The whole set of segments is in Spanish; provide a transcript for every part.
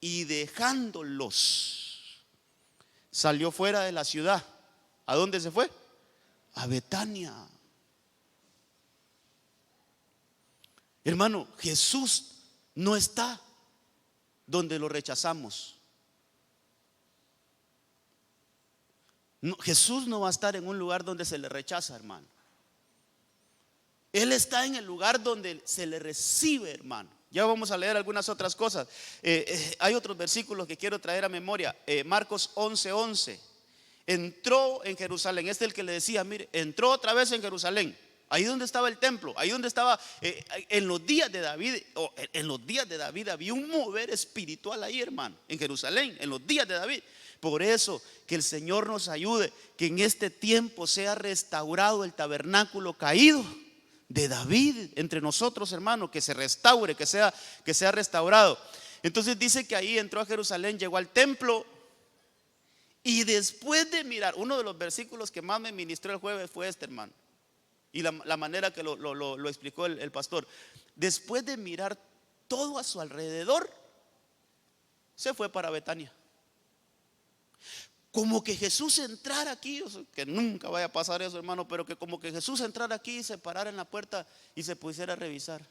y dejándolos, salió fuera de la ciudad. ¿A dónde se fue? A Betania. Hermano, Jesús no está donde lo rechazamos. No, Jesús no va a estar en un lugar donde se le rechaza, hermano. Él está en el lugar donde se le recibe, hermano. Ya vamos a leer algunas otras cosas. Hay otros versículos que quiero traer a memoria. Marcos 11:11. Entró en Jerusalén. Este es el que le decía, mire, entró otra vez en Jerusalén. Ahí donde estaba el templo, ahí donde estaba en los días de David. En los días de David había un mover espiritual ahí, hermano, en Jerusalén, en los días de David. Por eso que el Señor nos ayude, que en este tiempo sea restaurado el tabernáculo caído de David entre nosotros, hermano, que se restaure, que sea restaurado. Entonces dice que ahí entró a Jerusalén, llegó al templo y después de mirar, uno de los versículos que más me ministró el jueves fue este, hermano, y la manera que lo explicó el pastor. Después de mirar todo a su alrededor, se fue para Betania. Como que Jesús entrara aquí, que nunca vaya a pasar eso, hermano, pero que como que Jesús entrara aquí y se parara en la puerta y se pusiera a revisar.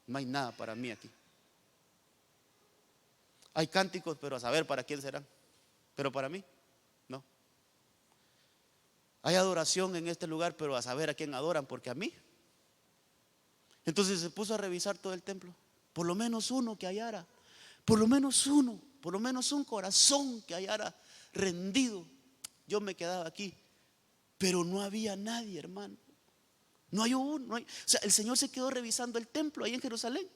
No hay nada para mí aquí. Hay cánticos, pero a saber para quién serán. Pero para mí, no. Hay adoración en este lugar, pero a saber a quién adoran, porque a mí. Entonces se puso a revisar todo el templo. Por lo menos uno que hallara, por lo menos uno, por lo menos un corazón que hallara rendido. Yo me quedaba aquí, pero no había nadie, hermano. No hay uno, o sea, el Señor se quedó revisando el templo ahí en Jerusalén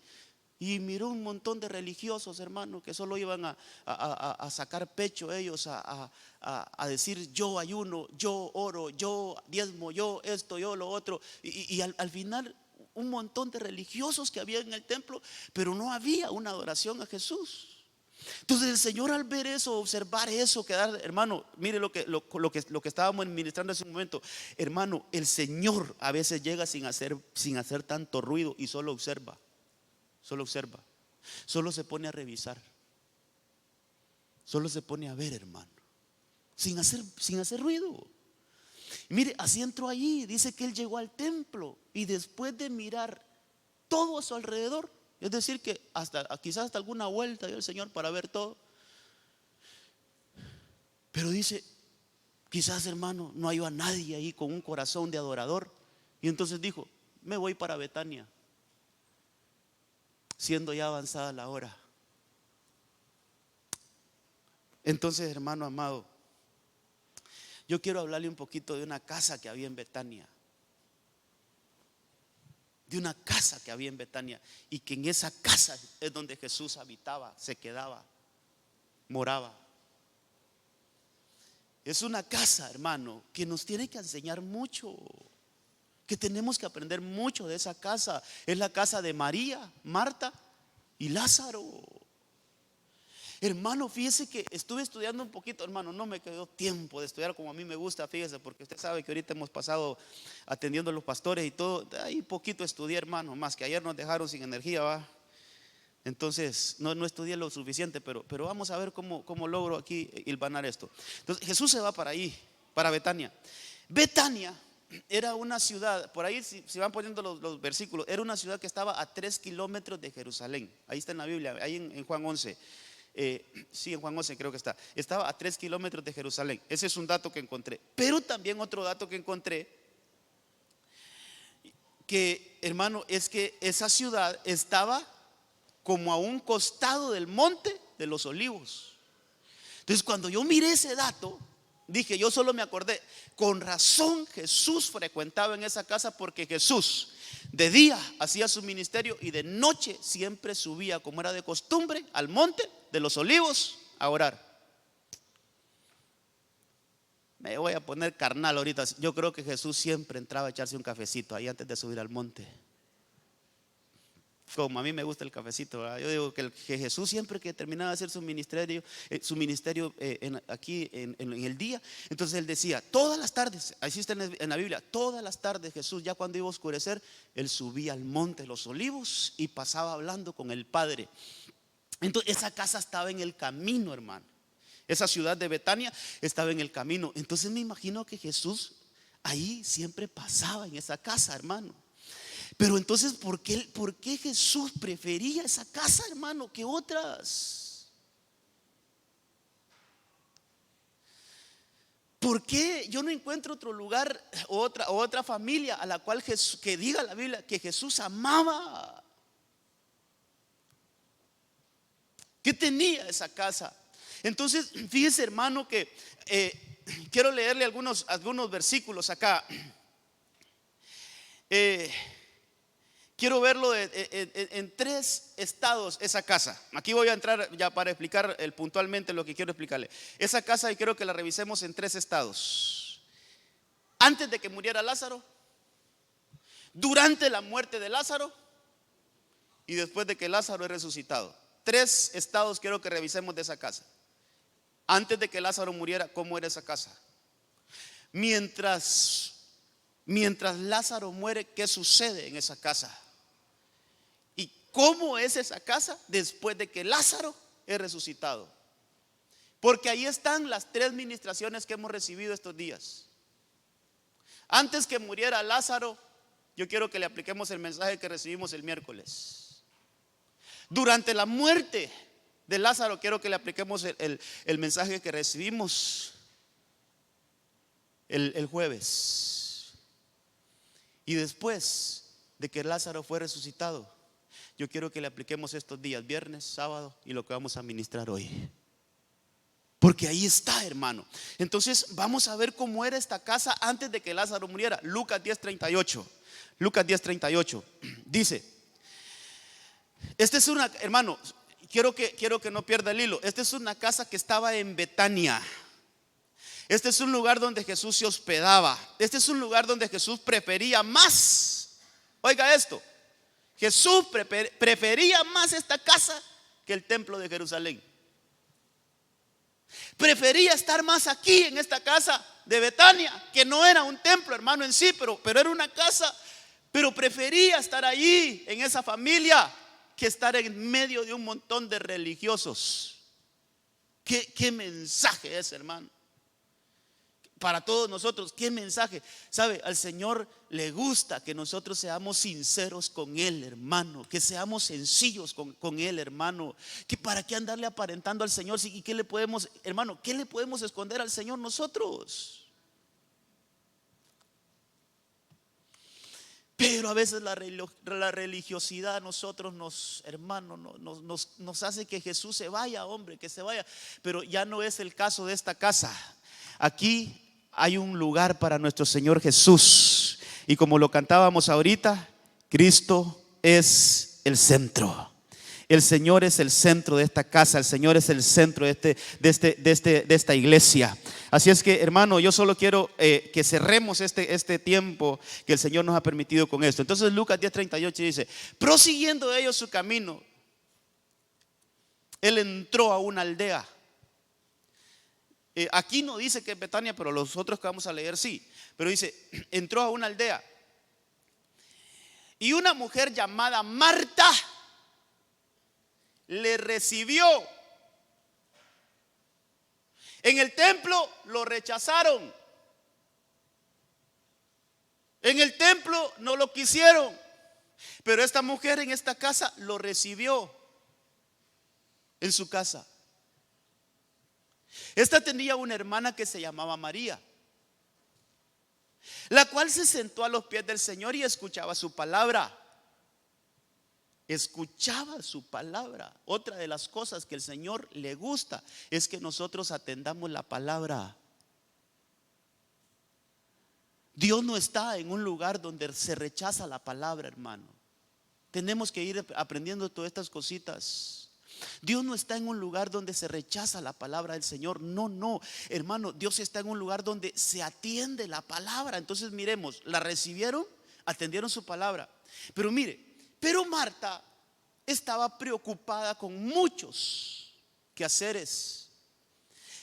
y miró un montón de religiosos, hermano, que solo iban a sacar pecho ellos, a decir yo ayuno, yo oro, yo diezmo, yo esto, yo lo otro. Y al final un montón de religiosos que había en el templo, pero no había una adoración a Jesús. Entonces el Señor, al ver eso, observar eso, quedar, hermano, mire lo que estábamos ministrando hace un momento, hermano, el Señor a veces llega sin hacer tanto ruido y solo observa, solo se pone a revisar, solo se pone a ver, hermano, sin hacer ruido. Y mire, así entró allí, dice que él llegó al templo y después de mirar todo a su alrededor, es decir que quizás hasta alguna vuelta dio el Señor para ver todo, pero dice, quizás, hermano, no halló a nadie ahí con un corazón de adorador, y entonces dijo, me voy para Betania, siendo ya avanzada la hora. Entonces, hermano amado, yo quiero hablarle un poquito de una casa que había en Betania. De una casa que había en Betania, y que en esa casa es donde Jesús habitaba, se quedaba, moraba. Es una casa, hermano, que nos tiene que enseñar mucho, que tenemos que aprender mucho de esa casa. Es la casa de María, Marta y Lázaro. Hermano, fíjese que estuve estudiando un poquito, hermano, no me quedó tiempo de estudiar como a mí me gusta, fíjese, porque usted sabe que ahorita hemos pasado atendiendo a los pastores y todo, ahí poquito estudié, hermano, más que ayer nos dejaron sin energía, ¿va? Entonces no estudié lo suficiente, pero vamos a ver cómo logro aquí hilvanar esto. Entonces Jesús se va para ahí, para Betania. Betania era una ciudad, por ahí si van poniendo los versículos, era una ciudad que estaba a 3 kilómetros de Jerusalén. Ahí está en la Biblia, ahí en Juan 11. Sí, en Juan 11 creo que estaba a 3 kilómetros de Jerusalén. Ese es un dato que encontré. Pero también otro dato que encontré, que, hermano, es que esa ciudad estaba como a un costado del monte de los Olivos. Entonces cuando yo miré ese dato, dije, yo solo me acordé, con razón Jesús frecuentaba en esa casa, porque Jesús de día hacía su ministerio y de noche siempre subía, como era de costumbre, al monte de los Olivos a orar. Me voy a poner carnal ahorita. Yo creo que Jesús siempre entraba a echarse un cafecito ahí antes de subir al monte. como a mí me gusta el cafecito, ¿verdad? Yo digo que Jesús siempre que terminaba de hacer su ministerio aquí en el día, entonces él decía, todas las tardes, así está en la Biblia, todas las tardes Jesús, ya cuando iba a oscurecer, él subía al monte de los olivos y pasaba hablando con el Padre. Entonces esa casa estaba en el camino, hermano. Esa ciudad de Betania estaba en el camino. Entonces me imagino que Jesús ahí siempre pasaba en esa casa, hermano. Pero entonces, ¿por qué Jesús prefería esa casa, hermano, que otras? ¿Por qué yo no encuentro otro lugar o otra familia a la cual que diga la Biblia que Jesús amaba? ¿Qué tenía esa casa? Entonces, fíjese, hermano, que quiero leerle algunos versículos acá. Quiero verlo en 3 estados esa casa. Aquí voy a entrar ya para explicar puntualmente lo que quiero explicarle. Esa casa y quiero que la revisemos en 3 estados. Antes de que muriera Lázaro, durante la muerte de Lázaro y después de que Lázaro es resucitado. 3 estados quiero que revisemos de esa casa. Antes de que Lázaro muriera, ¿cómo era esa casa? Mientras Lázaro muere, ¿qué sucede en esa casa? ¿Y cómo es esa casa después de que Lázaro es resucitado? Porque ahí están las 3 ministraciones que hemos recibido estos días. Antes que muriera Lázaro, yo quiero que le apliquemos el mensaje que recibimos el miércoles. Durante la muerte de Lázaro, quiero que le apliquemos el mensaje que recibimos el jueves. Y después de que Lázaro fue resucitado, yo quiero que le apliquemos estos días, viernes, sábado y lo que vamos a ministrar hoy. Porque ahí está, hermano. Entonces vamos a ver cómo era esta casa antes de que Lázaro muriera. Lucas 10:38. Lucas 10:38 dice: esta es una, hermano, quiero que no pierda el hilo. Esta es una casa que estaba en Betania. Este es un lugar donde Jesús se hospedaba. Este es un lugar donde Jesús prefería más. Oiga esto: Jesús prefería más esta casa que el templo de Jerusalén. Prefería estar más aquí en esta casa de Betania, que no era un templo, hermano, en sí, pero era una casa. Pero prefería estar allí en esa familia que estar en medio de un montón de religiosos. ¿Qué mensaje es, hermano? Para todos nosotros, ¿qué mensaje? Sabe, al Señor le gusta que nosotros seamos sinceros con Él, hermano. Que seamos sencillos con Él, hermano. Que para qué andarle aparentando al Señor. ¿Y qué le podemos, hermano, qué le podemos esconder al Señor nosotros? Pero a veces la religiosidad a nosotros hermano, nos hace que Jesús se vaya, hombre, que se vaya. Pero ya no es el caso de esta casa. Aquí hay un lugar para nuestro Señor Jesús. Y como lo cantábamos ahorita, Cristo es el centro. El Señor es el centro de esta casa. El Señor es el centro de esta iglesia. Así es que, hermano, yo solo quiero que cerremos este tiempo que el Señor nos ha permitido con esto. Entonces Lucas 10:38 dice: prosiguiendo ellos su camino, Él entró a una aldea. Aquí no dice que es Betania, pero los otros que vamos a leer sí. Pero dice: entró a una aldea y una mujer llamada Marta le recibió. En el templo lo rechazaron. En el templo no lo quisieron. Pero esta mujer en esta casa lo recibió en su casa. Esta tenía una hermana que se llamaba María, la cual se sentó a los pies del Señor y escuchaba su palabra. Escuchaba su palabra. Otra de las cosas que el Señor le gusta es que nosotros atendamos la palabra. Dios no está en un lugar donde se rechaza la palabra, hermano. Tenemos que ir aprendiendo todas estas cositas. Dios no está en un lugar donde se rechaza la palabra del Señor. No, hermano, Dios está en un lugar donde se atiende la palabra. Entonces miremos, la recibieron, atendieron su palabra. Pero mire, pero Marta estaba preocupada con muchos quehaceres.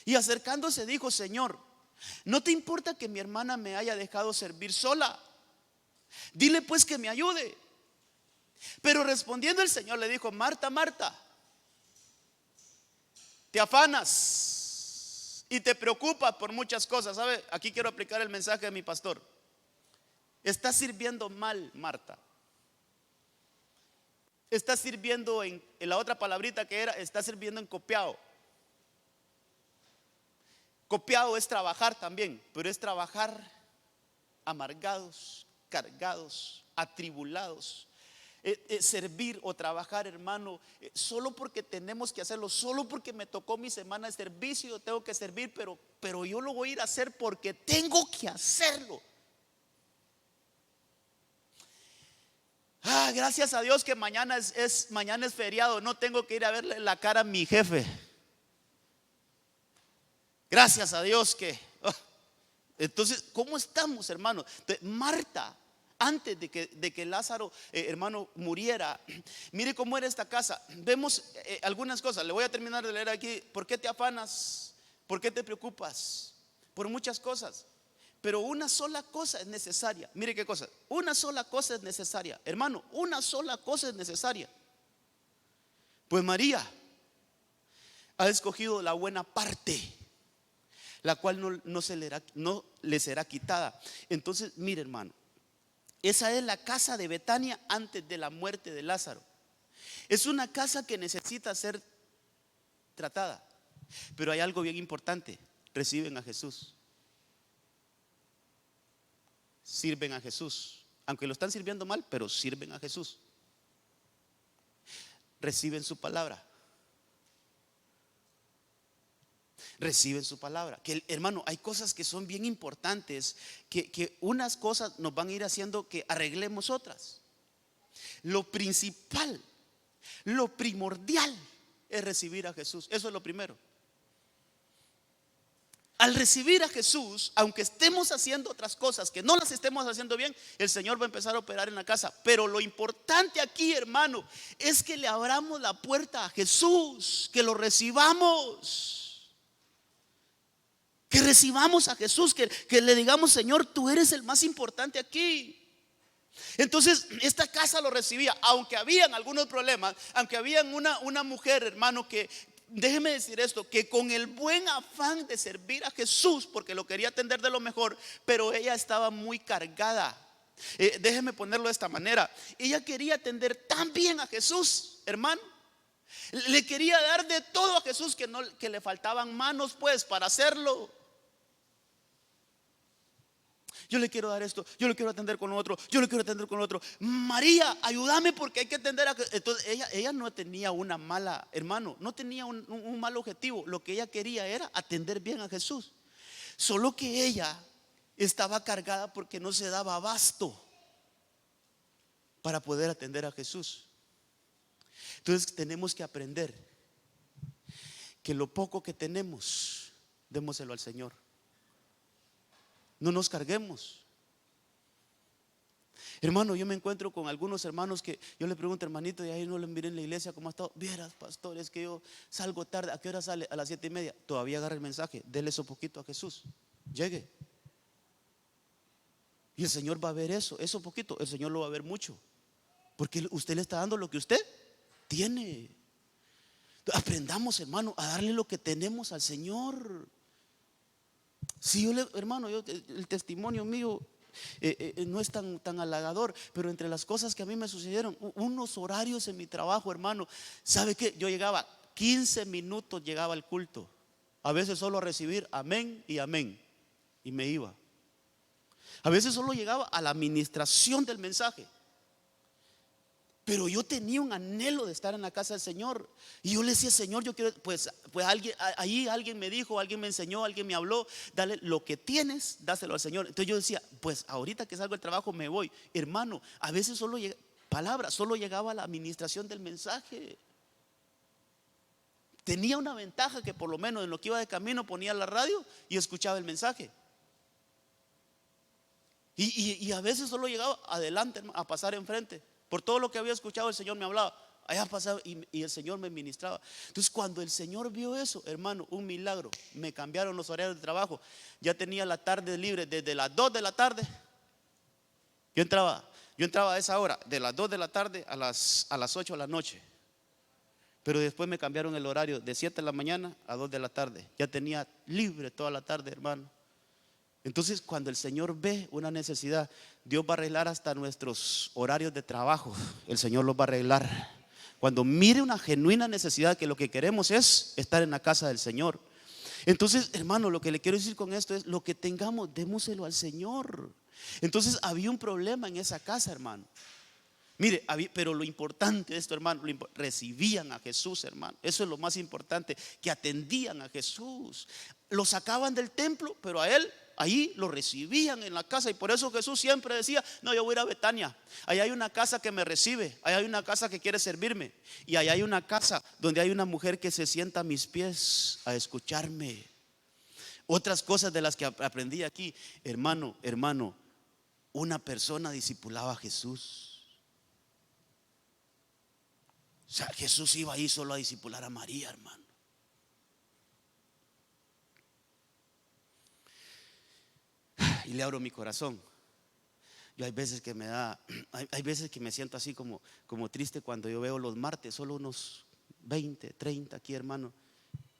Y acercándose dijo: Señor, ¿no te importa que mi hermana me haya dejado servir sola? Dile pues que me ayude. Pero respondiendo el Señor le dijo: Marta, Marta, te afanas y te preocupas por muchas cosas. ¿Sabe? Aquí quiero aplicar el mensaje de mi pastor. Estás sirviendo mal, Marta. Estás sirviendo en la otra palabrita que era, estás sirviendo en copiado. Copiado es trabajar también, pero es trabajar amargados, cargados, atribulados. Servir o trabajar, hermano, solo porque tenemos que hacerlo, solo porque me tocó mi semana de servicio, tengo que servir, pero yo lo voy a ir a hacer porque tengo que hacerlo. Gracias a Dios que mañana mañana es feriado, no tengo que ir a verle la cara a mi jefe. Gracias a Dios que entonces, ¿cómo estamos, hermano? Marta, antes de que Lázaro, hermano, muriera, mire cómo era esta casa. Vemos algunas cosas. Le voy a terminar de leer aquí. ¿Por qué te afanas? ¿Por qué te preocupas? Por muchas cosas. Pero una sola cosa es necesaria. Mire qué cosa. Una sola cosa es necesaria. Hermano, una sola cosa es necesaria. Pues María ha escogido la buena parte, la cual no le será quitada. Entonces, mire, hermano, esa es la casa de Betania antes de la muerte de Lázaro. Es una casa que necesita ser tratada. Pero hay algo bien importante: reciben a Jesús. Sirven a Jesús, aunque lo están sirviendo mal, pero sirven a Jesús. Reciben su palabra. Reciben su palabra. Que, hermano, hay cosas que son bien importantes, que unas cosas nos van a ir haciendo que arreglemos otras. Lo principal, lo primordial es recibir a Jesús. Eso es lo primero. Al recibir a Jesús, aunque estemos haciendo otras cosas, que no las estemos haciendo bien, el Señor va a empezar a operar en la casa. Pero lo importante aquí, hermano, es que le abramos la puerta a Jesús, que lo recibamos. Que recibamos a Jesús, que le digamos: Señor, tú eres el más importante aquí. Entonces esta casa lo recibía, aunque habían algunos problemas, aunque habían una mujer, hermano, que, déjeme decir esto, que con el buen afán de servir a Jesús, porque lo quería atender de lo mejor, pero ella estaba muy cargada. Déjeme ponerlo de esta manera: ella quería atender tan bien a Jesús, hermano. Le quería dar de todo a Jesús, que le faltaban manos pues para hacerlo. Yo le quiero dar esto, yo le quiero atender con otro, yo le quiero atender con otro. María, ayúdame porque hay que atender a... Entonces ella no tenía una mala, hermano, no tenía un mal objetivo. Lo que ella quería era atender bien a Jesús. Solo que ella estaba cargada porque no se daba abasto para poder atender a Jesús. Entonces tenemos que aprender que lo poco que tenemos, démoselo al Señor. No nos carguemos. Hermano, yo me encuentro con algunos hermanos que yo le pregunto: hermanito, y ahí no le miré en la iglesia, ¿cómo ha estado? Vieras, pastor, es que yo salgo tarde. ¿A qué hora sale? A las 7:30. Todavía agarra el mensaje: dele eso poquito a Jesús, llegue. Y el Señor va a ver eso poquito, el Señor lo va a ver mucho, porque usted le está dando lo que usted tiene. Aprendamos, hermano, a darle lo que tenemos al Señor. Si yo hermano, el testimonio mío no es tan halagador, pero entre las cosas que a mí me sucedieron, unos horarios en mi trabajo, hermano, ¿sabe qué? Yo llegaba 15 minutos, llegaba al culto, a veces solo a recibir amén y amén, y me iba. A veces solo llegaba a la administración del mensaje. Pero yo tenía un anhelo de estar en la casa del Señor. Y yo le decía: Señor, yo quiero, pues alguien me dijo, alguien me enseñó, alguien me habló: dale lo que tienes, dáselo al Señor. Entonces yo decía: pues ahorita que salgo del trabajo me voy. Hermano, a veces solo llegaba a la administración del mensaje. Tenía una ventaja, que por lo menos en lo que iba de camino ponía la radio y escuchaba el mensaje. Y a veces solo llegaba adelante, a pasar enfrente. Por todo lo que había escuchado, el Señor me hablaba: allá pasaba y el Señor me ministraba. Entonces cuando el Señor vio eso, hermano, un milagro. Me cambiaron los horarios de trabajo. Ya tenía la tarde libre desde las 2 de la tarde. Yo entraba a esa hora, de las 2 de la tarde a las 8 de la noche. Pero después me cambiaron el horario de 7 de la mañana a 2 de la tarde. Ya tenía libre toda la tarde, hermano. Entonces cuando el Señor ve una necesidad, Dios va a arreglar hasta nuestros horarios de trabajo. El Señor los va a arreglar. Cuando mire una genuina necesidad, que lo que queremos es estar en la casa del Señor. Entonces, hermano, lo que le quiero decir con esto es: lo que tengamos, démoselo al Señor. Entonces había un problema en esa casa, hermano. Mire, pero lo importante de esto, hermano, recibían a Jesús, hermano. Eso es lo más importante, que atendían a Jesús. Lo sacaban del templo, pero a él ahí lo recibían en la casa. Y por eso Jesús siempre decía: no, yo voy a ir a Betania. Allá hay una casa que me recibe, allá hay una casa que quiere servirme, y allá hay una casa donde hay una mujer que se sienta a mis pies a escucharme. Otras cosas de las que aprendí aquí, hermano, una persona discipulaba a Jesús. O sea, Jesús iba ahí solo a discipular a María, hermano. Y le abro mi corazón. Yo hay veces que hay veces que me siento así como triste cuando yo veo los martes, solo unos 20, 30 aquí, hermano.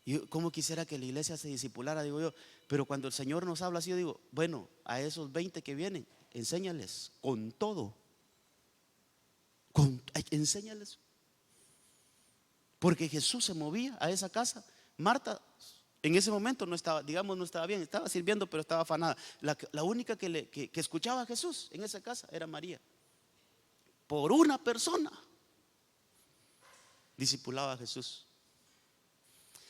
Y como quisiera que la iglesia se discipulara, digo yo. Pero cuando el Señor nos habla así, yo digo: bueno, a esos 20 que vienen, enséñales con todo. Enséñales. Porque Jesús se movía a esa casa. Marta en ese momento no estaba, digamos, no estaba bien, estaba sirviendo, pero estaba afanada. La única que escuchaba a Jesús en esa casa era María. Por una persona discipulaba a Jesús.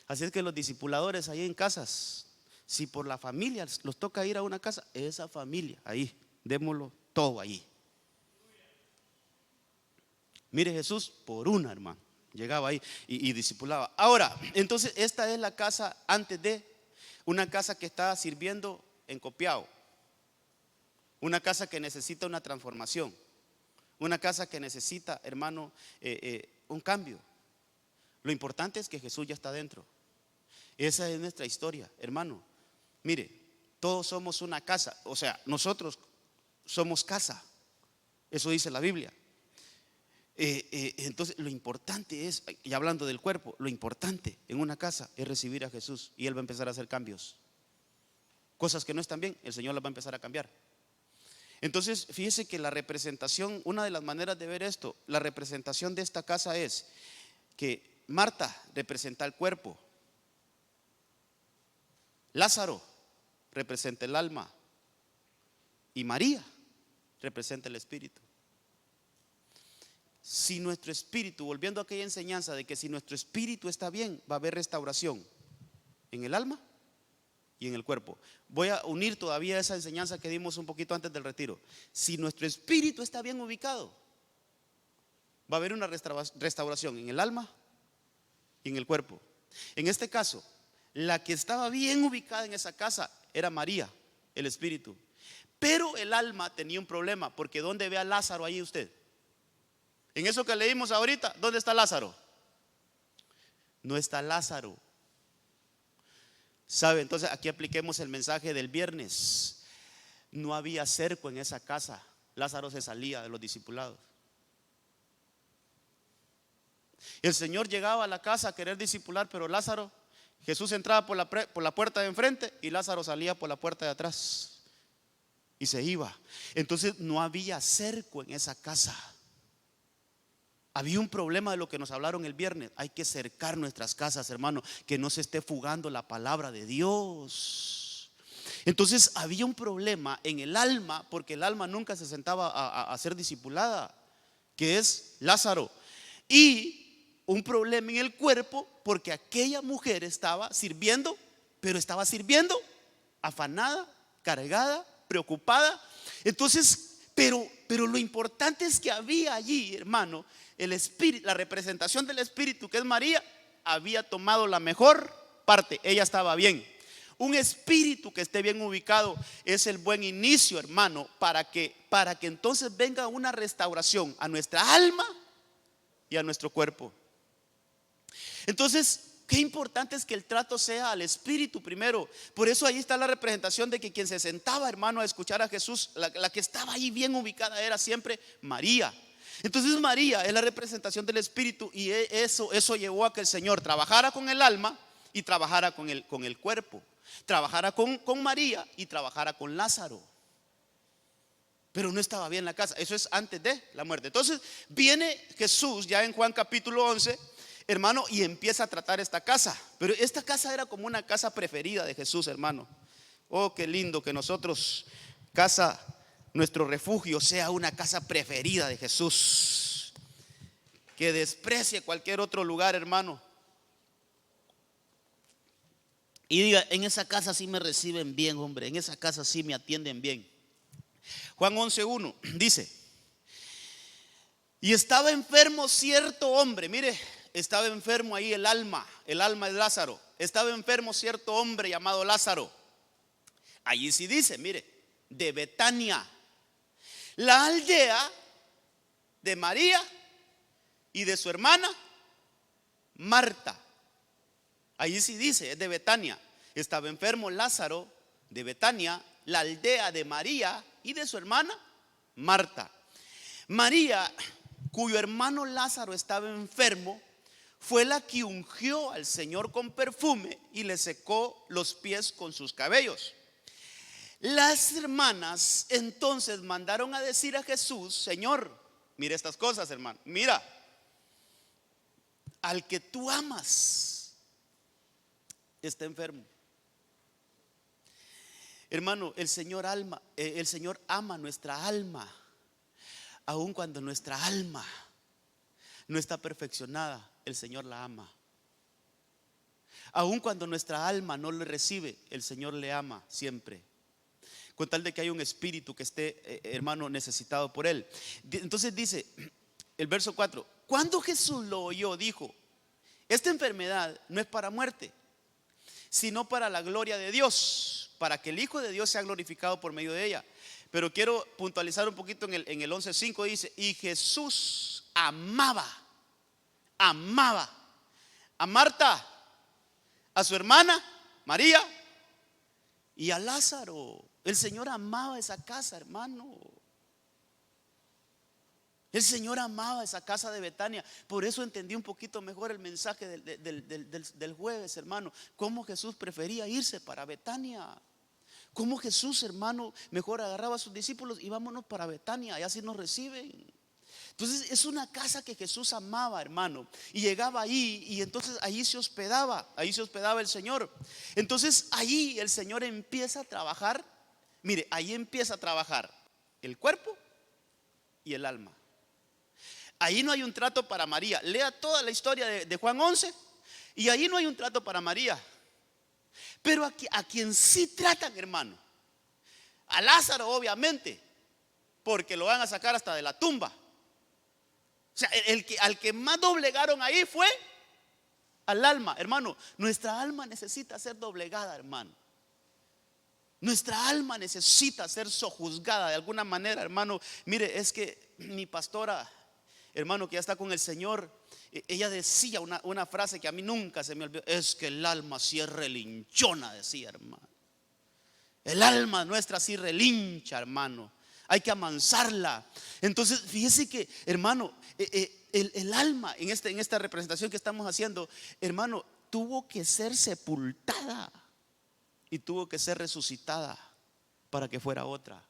Así es que los discipuladores ahí en casas, si por la familia los toca ir a una casa, esa familia ahí, démoslo todo ahí. Mire, Jesús por una, hermano, llegaba ahí y discipulaba. Ahora, entonces esta es la casa antes de, una casa que está sirviendo en Copiao, una casa que necesita una transformación, una casa que necesita, hermano, un cambio. Lo importante es que Jesús ya está dentro. Esa es nuestra historia, hermano. Mire, todos somos una casa, o sea, nosotros somos casa. Eso dice la Biblia. Entonces lo importante es, y hablando del cuerpo, lo importante en una casa es recibir a Jesús, y Él va a empezar a hacer cambios. Cosas que no están bien, el Señor las va a empezar a cambiar. Entonces fíjese que la representación, una de las maneras de ver esto, la representación de esta casa es que Marta representa el cuerpo, Lázaro representa el alma y María representa el espíritu. Si nuestro espíritu, volviendo a aquella enseñanza de que si nuestro espíritu está bien, va a haber restauración en el alma y en el cuerpo. Voy a unir todavía esa enseñanza que dimos un poquito antes del retiro. Si nuestro espíritu está bien ubicado, va a haber una restauración en el alma y en el cuerpo. En este caso, la que estaba bien ubicada en esa casa era María, el espíritu. Pero el alma tenía un problema, porque ¿dónde ve a Lázaro ahí usted? En eso que leímos ahorita, ¿dónde está Lázaro? No está Lázaro. ¿Sabe? Entonces aquí apliquemos el mensaje del viernes. No había cerco en esa casa. Lázaro se salía de los discipulados. El Señor llegaba a la casa a querer discipular, pero Lázaro, Jesús entraba por la puerta de enfrente y Lázaro salía por la puerta de atrás y se iba. Entonces no había cerco en esa casa. Había un problema de lo que nos hablaron el viernes. Hay que cercar nuestras casas, hermano, que no se esté fugando la palabra de Dios. Entonces había un problema en el alma, porque el alma nunca se sentaba a ser discipulada, que es Lázaro. Y un problema en el cuerpo, porque aquella mujer estaba sirviendo, pero estaba sirviendo afanada, cargada, preocupada. Entonces, pero lo importante es que había allí, hermano, el espíritu, la representación del espíritu, que es María, había tomado la mejor parte. Ella estaba bien. Un espíritu que esté bien ubicado es el buen inicio, hermano, para que entonces venga una restauración a nuestra alma y a nuestro cuerpo. Entonces, qué importante es que el trato sea al espíritu primero. Por eso ahí está la representación de que quien se sentaba, hermano, a escuchar a Jesús, la que estaba ahí bien ubicada era siempre María. Entonces María es la representación del espíritu, y eso llevó a que el Señor trabajara con el alma y trabajara con el cuerpo. Trabajara con María y trabajara con Lázaro. Pero no estaba bien la casa. Eso es antes de la muerte. Entonces viene Jesús ya en Juan capítulo 11, hermano, y empieza a tratar esta casa. Pero esta casa era como una casa preferida de Jesús, hermano. Oh, qué lindo que nosotros, nuestro refugio, sea una casa preferida de Jesús, que desprecie cualquier otro lugar, hermano, y diga: en esa casa sí me reciben bien, hombre, en esa casa sí me atienden bien. Juan 11:1 dice: y estaba enfermo cierto hombre. Mire, estaba enfermo ahí el alma de Lázaro. Estaba enfermo cierto hombre llamado Lázaro. Allí sí dice, mire, de Betania, la aldea de María y de su hermana Marta. Allí sí dice, es de Betania. Estaba enfermo Lázaro de Betania, la aldea de María y de su hermana Marta. María, cuyo hermano Lázaro estaba enfermo, fue la que ungió al Señor con perfume y le secó los pies con sus cabellos. Las hermanas entonces mandaron a decir a Jesús: Señor, mira estas cosas, hermano, mira, al que tú amas está enfermo. Hermano, el Señor ama nuestra alma, aun cuando nuestra alma no está perfeccionada. El Señor la ama. Aun cuando nuestra alma no le recibe, el Señor le ama siempre, con tal de que haya un espíritu que esté, hermano, necesitado por él. Entonces dice el verso 4: cuando Jesús lo oyó, dijo: esta enfermedad no es para muerte, sino para la gloria de Dios, para que el Hijo de Dios sea glorificado por medio de ella. Pero quiero puntualizar un poquito en el 11:5. Dice: y Jesús amaba a Marta, a su hermana María y a Lázaro. El Señor amaba esa casa, hermano. El Señor amaba esa casa de Betania. Por eso entendí un poquito mejor el mensaje del jueves, hermano. Cómo Jesús prefería irse para Betania. Cómo Jesús, hermano, mejor agarraba a sus discípulos y vámonos para Betania, y así nos reciben. Entonces es una casa que Jesús amaba, hermano. Y llegaba ahí, y entonces ahí se hospedaba el Señor. Entonces ahí el Señor empieza a trabajar. Mire, ahí empieza a trabajar el cuerpo y el alma. Ahí no hay un trato para María. Lea toda la historia de Juan 11 y ahí no hay un trato para María. Pero a quien sí tratan, hermano, a Lázaro, obviamente, porque lo van a sacar hasta de la tumba. O sea, al que más doblegaron ahí fue al alma, hermano. Nuestra alma necesita ser doblegada, hermano. Nuestra alma necesita ser sojuzgada de alguna manera, hermano. Mire, es que mi pastora, hermano, que ya está con el Señor, ella decía una frase que a mí nunca se me olvidó: es que el alma sí es relinchona, decía, hermano. El alma nuestra sí relincha, hermano. Hay que amansarla. Entonces, fíjese que, hermano, el alma en esta representación que estamos haciendo, hermano, tuvo que ser sepultada y tuvo que ser resucitada para que fuera otra.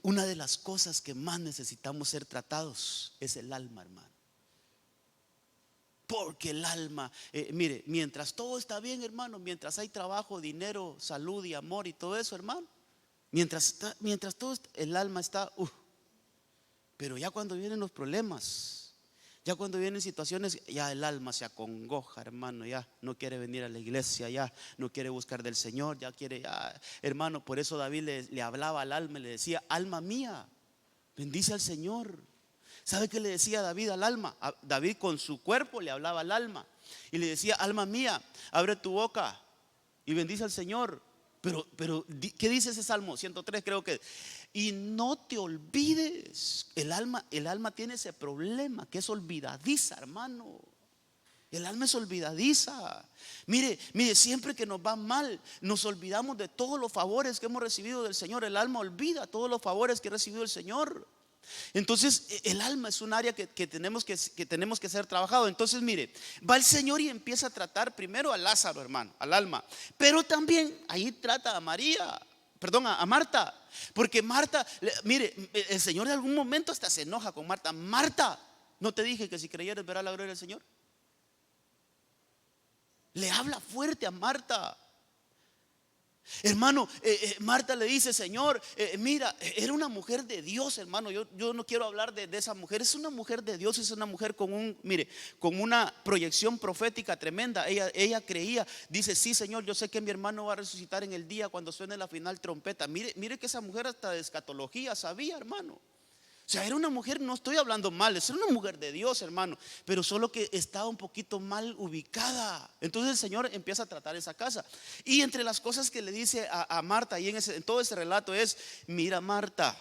Una de las cosas que más necesitamos ser tratados es el alma, hermano. Porque el alma, mire, mientras todo está bien, hermano, mientras hay trabajo, dinero, salud y amor y todo eso, hermano, mientras todo el alma está, pero ya cuando vienen los problemas, ya cuando vienen situaciones, ya el alma se acongoja, hermano. Ya no quiere venir a la iglesia, ya no quiere buscar del Señor, ya quiere, hermano. Por eso David le hablaba al alma y le decía: alma mía, bendice al Señor. ¿Sabe qué le decía David al alma? David con su cuerpo le hablaba al alma y le decía: alma mía, abre tu boca y bendice al Señor. Pero ¿qué dice ese Salmo 103? Creo que Y no te olvides, el alma tiene ese problema que es olvidadiza, hermano. El alma es olvidadiza. Mire, siempre que nos va mal, nos olvidamos de todos los favores que hemos recibido del Señor. El alma olvida todos los favores que ha recibido el Señor. Entonces, el alma es un área que tenemos que ser trabajado. Entonces, mire, va el Señor y empieza a tratar primero a Lázaro, hermano, al alma. Pero también ahí trata a María, perdón, a Marta. Porque Marta, mire, el Señor en algún momento hasta se enoja con Marta. Marta, ¿no te dije que si creyeres verás la gloria del Señor? Le habla fuerte a Marta. Hermano, Marta le dice: Señor, mira, era una mujer de Dios, hermano. Yo no quiero hablar de esa mujer. Es una mujer de Dios, es una mujer con una proyección profética tremenda. Ella creía, dice: sí, Señor, yo sé que mi hermano va a resucitar en el día cuando suene la final trompeta. Mire que esa mujer hasta de escatología sabía, hermano. O sea, era una mujer, no estoy hablando mal, es una mujer de Dios, hermano, pero solo que estaba un poquito mal ubicada. Entonces el Señor empieza a tratar esa casa. Y entre las cosas que le dice a Marta, y en todo ese relato es: mira, Marta,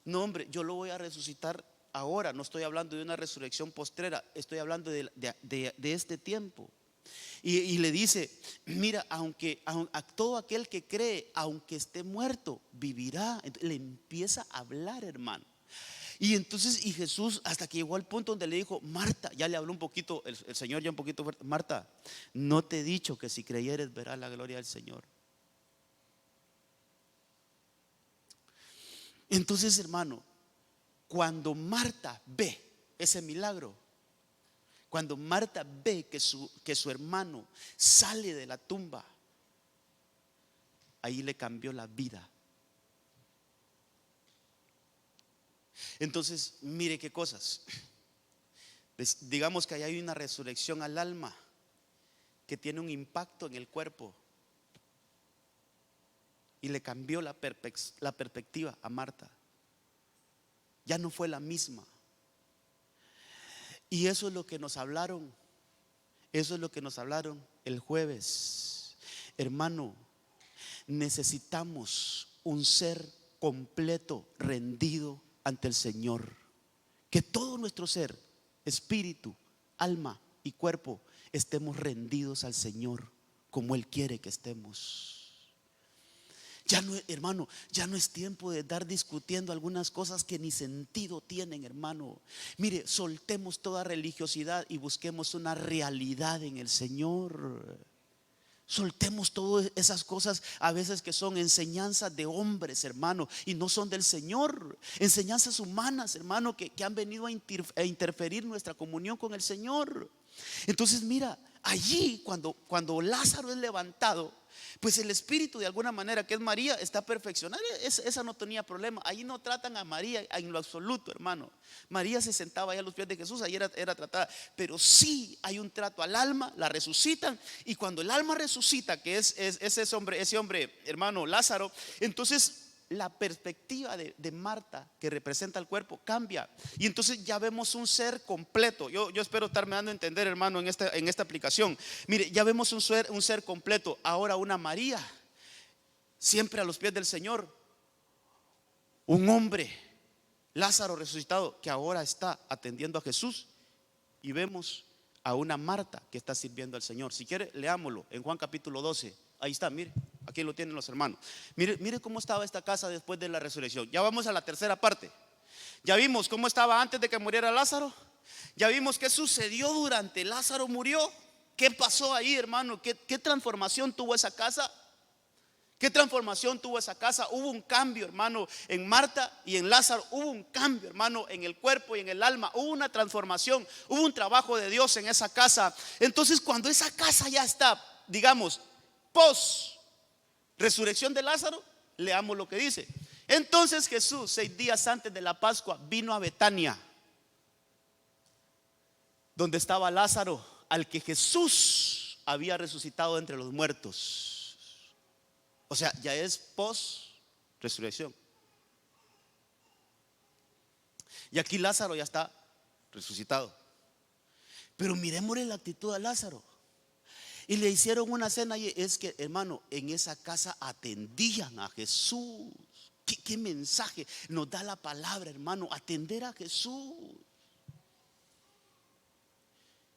no, hombre, yo lo voy a resucitar ahora. No estoy hablando de una resurrección postrera, estoy hablando de este tiempo. Y le dice: mira, a todo aquel que cree, aunque esté muerto, vivirá. Le empieza a hablar, hermano. Y entonces, y Jesús, hasta que llegó al punto donde le dijo: Marta, ya le habló un poquito, el Señor ya un poquito fuerte: Marta, no te he dicho que si creyeres verás la gloria del Señor. Entonces, hermano, cuando Marta ve ese milagro, cuando Marta ve que su hermano sale de la tumba, ahí le cambió la vida. Entonces, mire qué cosas. Digamos que ahí hay una resurrección al alma que tiene un impacto en el cuerpo, y le cambió la perspectiva a Marta. Ya no fue la misma. Y eso es lo que nos hablaron. Eso es lo que nos hablaron el jueves. Hermano, necesitamos un ser completo, rendido ante el Señor. Que todo nuestro ser, espíritu, alma y cuerpo, estemos rendidos al Señor como Él quiere que estemos. Ya no, hermano, ya no es tiempo de estar discutiendo algunas cosas que ni sentido tienen, hermano. Mire, soltemos toda religiosidad y busquemos una realidad en el Señor. Soltemos todas esas cosas a veces que son enseñanzas de hombres, hermano, y no son del Señor. Enseñanzas humanas, hermano, que han venido a interferir nuestra comunión con el Señor. Entonces, mira, allí cuando Lázaro es levantado, pues el espíritu, de alguna manera, que es María, está perfeccionada. Esa no tenía problema. Ahí no tratan a María en lo absoluto, hermano. María se sentaba ahí a los pies de Jesús, ahí era tratada. Pero sí hay un trato al alma, la resucitan. Y cuando el alma resucita, que es ese hombre, hermano Lázaro, entonces la perspectiva de Marta, que representa el cuerpo, cambia. Y entonces ya vemos un ser completo. Yo espero estarme dando a entender, hermano, en esta aplicación. Mire, ya vemos un ser completo. Ahora una María, siempre a los pies del Señor. Un hombre, Lázaro resucitado, que ahora está atendiendo a Jesús. Y vemos a una Marta que está sirviendo al Señor. Si quiere, leámoslo en Juan capítulo 12. Ahí está, mire, aquí lo tienen los hermanos. Mire cómo estaba esta casa después de la resurrección. Ya vamos a la tercera parte. Ya vimos cómo estaba antes de que muriera Lázaro. Ya vimos qué sucedió durante Lázaro murió. ¿Qué pasó ahí, hermano? ¿Qué transformación tuvo esa casa? ¿Qué transformación tuvo esa casa? Hubo un cambio, hermano, en Marta y en Lázaro. Hubo un cambio, hermano, en el cuerpo y en el alma. Hubo una transformación, hubo un trabajo de Dios en esa casa. Entonces, cuando esa casa ya está, digamos, post resurrección de Lázaro, leamos lo que dice. Entonces Jesús, 6 días antes de la Pascua, vino a Betania, donde estaba Lázaro, al que Jesús había resucitado entre los muertos. O sea, ya es post resurrección. Y aquí Lázaro ya está resucitado. Pero miremosle la actitud a Lázaro. Y le hicieron una cena y es que, hermano, en esa casa atendían a Jesús. ¿Qué mensaje nos da la palabra, hermano? Atender a Jesús.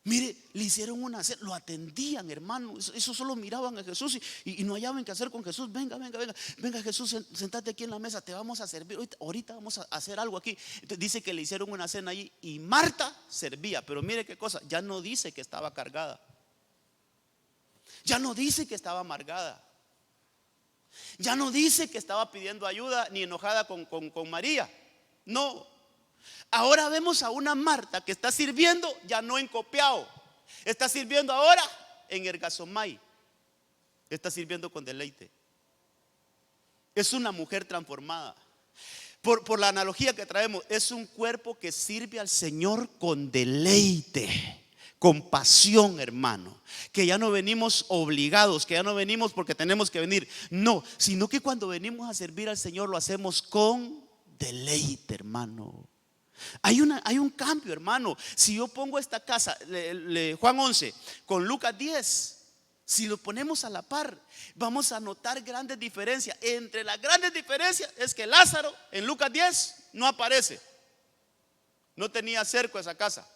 Mire, le hicieron una cena, lo atendían, hermano. Eso solo miraban a Jesús y no hallaban qué hacer con Jesús. Venga Jesús, sentate aquí en la mesa, te vamos a servir. Ahorita vamos a hacer algo aquí. Entonces, dice que le hicieron una cena allí y Marta servía. Pero mire qué cosa, ya no dice que estaba cargada. Ya no dice que estaba amargada. Ya no dice que estaba pidiendo ayuda ni enojada con María. No. Ahora vemos a una Marta que está sirviendo ya no en Copiao. Está sirviendo ahora en Ergasomay. Está sirviendo con deleite. Es una mujer transformada. Por la analogía que traemos, es un cuerpo que sirve al Señor con deleite, con pasión, hermano. Que ya no venimos obligados, que ya no venimos porque tenemos que venir. No, sino que cuando venimos a servir al Señor lo hacemos con deleite, hermano. Hay un cambio, hermano. Si yo pongo esta casa, Juan 11 con Lucas 10, si lo ponemos a la par, vamos a notar grandes diferencias. Entre las grandes diferencias es que Lázaro en Lucas 10 no aparece. No tenía cerco esa casa.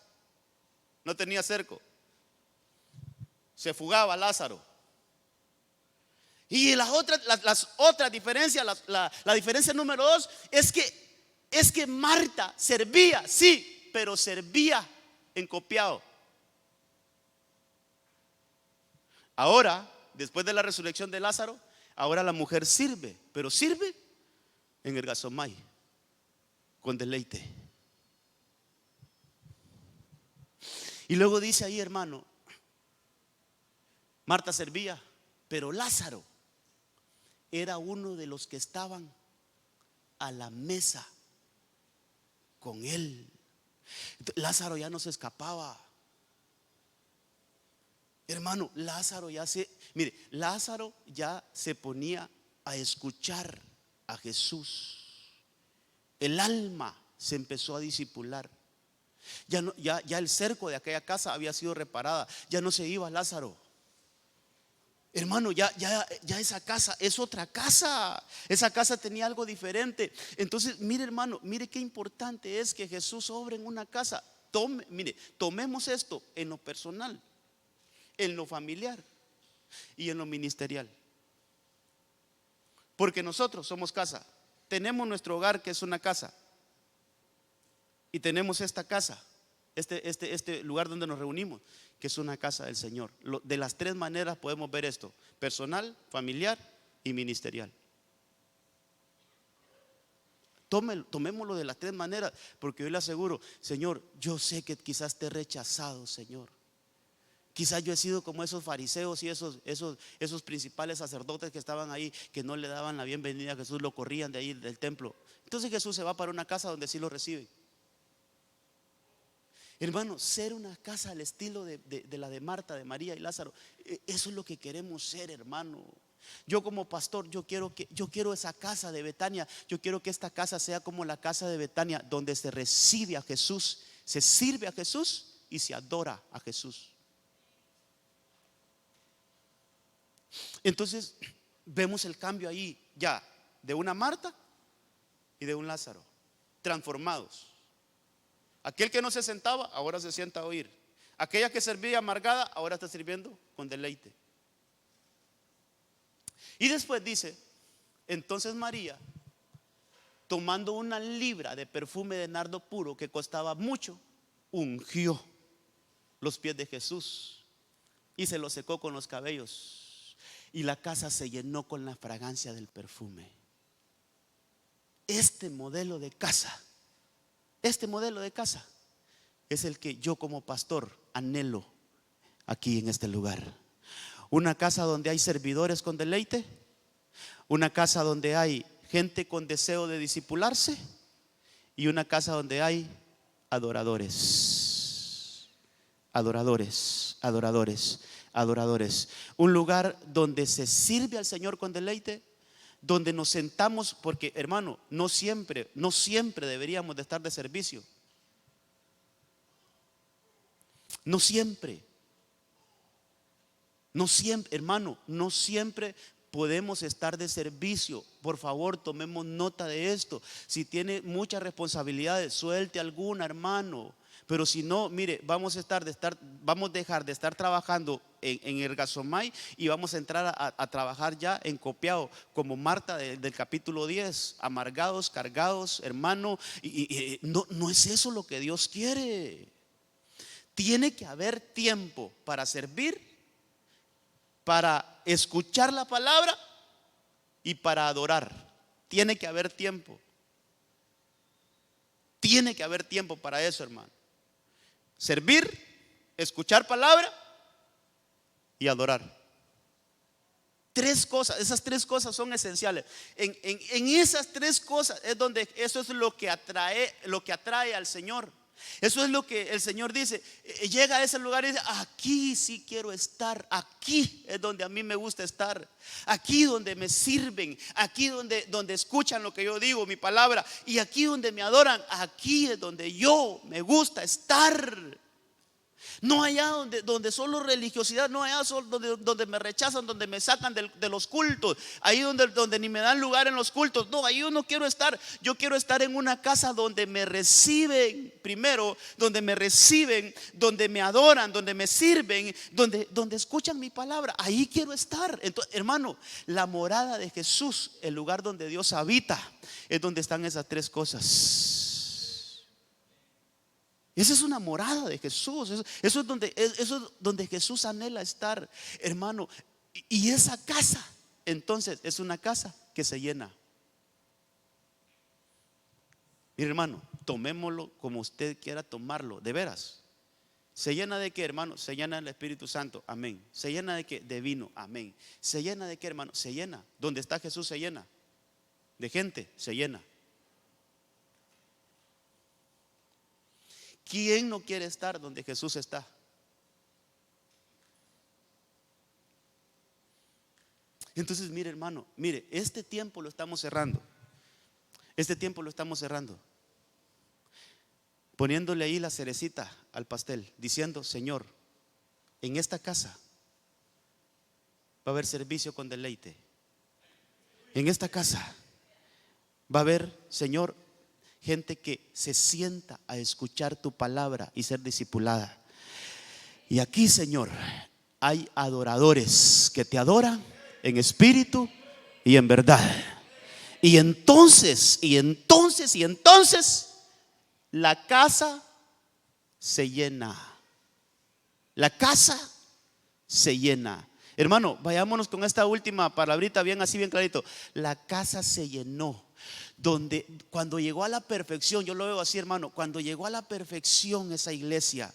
No tenía cerco. Se fugaba Lázaro. Y las otras diferencias, la diferencia número 2 es que Marta servía, sí, pero servía en Copiao. Ahora, después de la resurrección de Lázaro, ahora la mujer sirve, pero sirve en Ergasomay, con deleite. Y luego dice ahí, hermano, Marta servía, pero Lázaro era uno de los que estaban a la mesa con él. Lázaro ya no se escapaba. Hermano, Lázaro ya se ponía a escuchar a Jesús. El alma se empezó a disipular. Ya el cerco de aquella casa había sido reparada. Ya no se iba Lázaro. Hermano, ya esa casa es otra casa. Esa casa tenía algo diferente. Entonces, mire, hermano, mire qué importante es que Jesús obre en una casa. Tomemos esto en lo personal, en lo familiar y en lo ministerial. Porque nosotros somos casa. Tenemos nuestro hogar, que es una casa, y tenemos esta casa, este lugar donde nos reunimos, que es una casa del Señor. De las tres maneras podemos ver esto: personal, familiar y ministerial. Tomémoslo de las tres maneras, porque yo le aseguro, Señor, yo sé que quizás te he rechazado, Señor. Quizás yo he sido como esos fariseos y esos principales sacerdotes que estaban ahí, que no le daban la bienvenida a Jesús, lo corrían de ahí del templo. Entonces Jesús se va para una casa donde sí lo reciben. Hermano, ser una casa al estilo de la de Marta, de María y Lázaro, eso es lo que queremos ser, hermano. Yo como pastor, yo quiero esa casa de Betania. Yo quiero que esta casa sea como la casa de Betania, donde se recibe a Jesús, se sirve a Jesús y se adora a Jesús. Entonces vemos el cambio ahí ya de una Marta y de un Lázaro, transformados. Aquel que no se sentaba, ahora se sienta a oír. Aquella que servía amargada, ahora está sirviendo con deleite. Y después dice, entonces María, tomando una libra de perfume de nardo puro que costaba mucho, ungió los pies de Jesús y se los secó con los cabellos. Y la casa se llenó con la fragancia del perfume. Este modelo de casa es el que yo como pastor anhelo aquí en este lugar. Una casa donde hay servidores con deleite, una casa donde hay gente con deseo de discipularse y una casa donde hay adoradores. Un lugar donde se sirve al Señor con deleite, donde nos sentamos, porque hermano, no siempre deberíamos de estar de servicio. No siempre. No siempre, hermano, no siempre podemos estar de servicio. Por favor, tomemos nota de esto. Si tiene muchas responsabilidades, suelte alguna, hermano. Pero si no, mire, vamos a dejar de estar trabajando en el Gasomay y vamos a entrar a trabajar ya en Copiao, como Marta del capítulo 10, amargados, cargados, hermano. Y no es eso lo que Dios quiere. Tiene que haber tiempo para servir, para escuchar la palabra y para adorar. Tiene que haber tiempo. Tiene que haber tiempo para eso, hermano. Servir, escuchar palabra y adorar. Tres cosas, esas tres cosas son esenciales. En esas tres cosas es donde eso es lo que atrae al Señor. Eso es lo que el Señor dice. Llega a ese lugar y dice: aquí sí quiero estar. Aquí es donde a mí me gusta estar. Aquí donde me sirven. Aquí donde escuchan lo que yo digo, mi palabra. Y aquí donde me adoran. Aquí es donde yo me gusta estar. No allá donde solo religiosidad, no allá solo donde me rechazan, donde me sacan de los cultos, ahí donde ni me dan lugar en los cultos. No, ahí yo no quiero estar. Yo quiero estar en una casa donde me reciben primero, donde me reciben, donde me adoran, donde me sirven, donde escuchan mi palabra. Ahí quiero estar. Entonces, hermano, la morada de Jesús, el lugar donde Dios habita, es donde están esas tres cosas. Esa es una morada de Jesús. Eso es donde Jesús anhela estar, hermano. Y esa casa, entonces, es una casa que se llena. Mire, hermano, tomémoslo como usted quiera tomarlo, de veras. ¿Se llena de qué, hermano? Se llena del Espíritu Santo, amén. ¿Se llena de qué? De vino, amén. ¿Se llena de qué, hermano? Se llena. Donde está Jesús se llena. De gente, se llena. ¿Quién no quiere estar donde Jesús está? Entonces, mire, hermano, mire, este tiempo lo estamos cerrando. Este tiempo lo estamos cerrando, poniéndole ahí la cerecita al pastel, diciendo: Señor, en esta casa va a haber servicio con deleite. En esta casa va a haber, Señor, gente que se sienta a escuchar tu palabra y ser discipulada. Y aquí, Señor, hay adoradores que te adoran en espíritu y en verdad. Y entonces la casa se llena. La casa se llena. Hermano, vayámonos con esta última palabrita bien así, bien clarito. La casa se llenó. Cuando llegó a la perfección, yo lo veo así, hermano, cuando llegó a la perfección esa iglesia,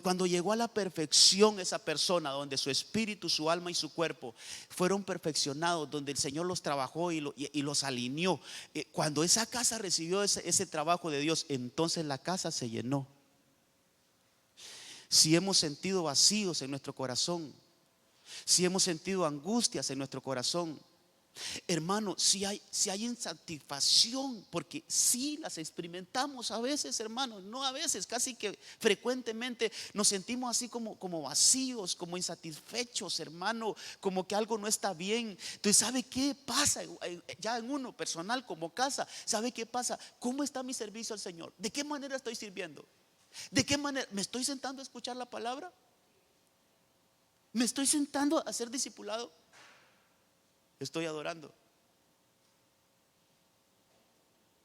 cuando llegó a la perfección esa persona, donde su espíritu, su alma y su cuerpo fueron perfeccionados, donde el Señor los trabajó y los alineó, cuando esa casa recibió ese trabajo de Dios, entonces la casa se llenó. Si hemos sentido vacíos en nuestro corazón, si hemos sentido angustias en nuestro corazón, hermano, si hay insatisfacción, porque sí las experimentamos a veces, hermano, no a veces, casi que frecuentemente nos sentimos así como vacíos, como insatisfechos, hermano, como que algo no está bien. Entonces, ¿sabe qué pasa? Ya en uno personal como casa, ¿sabe qué pasa? ¿Cómo está mi servicio al Señor? ¿De qué manera estoy sirviendo? ¿De qué manera? ¿Me estoy sentando a escuchar la palabra? ¿Me estoy sentando a ser discipulado? Estoy adorando.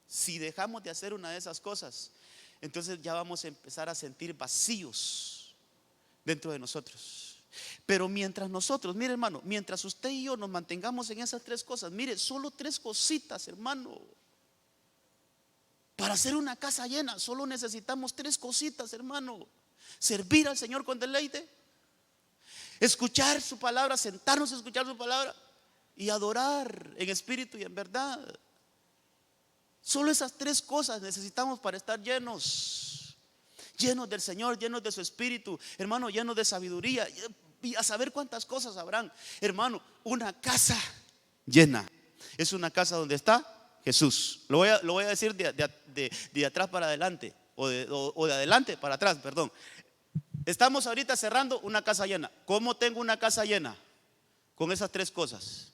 Si dejamos de hacer una de esas cosas, entonces ya vamos a empezar a sentir vacíos dentro de nosotros. Pero mientras nosotros, mire, hermano, mientras usted y yo nos mantengamos en esas tres cosas, mire, solo tres cositas, hermano. Para hacer una casa llena solo necesitamos tres cositas, hermano: servir al Señor con deleite, escuchar su palabra, sentarnos a escuchar su palabra, y adorar en espíritu y en verdad. Solo esas tres cosas necesitamos para estar llenos del Señor, llenos de su espíritu, hermano, llenos de sabiduría. Y a saber cuántas cosas habrán, hermano. Una casa llena es una casa donde está Jesús. Lo voy a decir de atrás para adelante, o de adelante para atrás, perdón. Estamos ahorita cerrando una casa llena. ¿Cómo tengo una casa llena? Con esas tres cosas.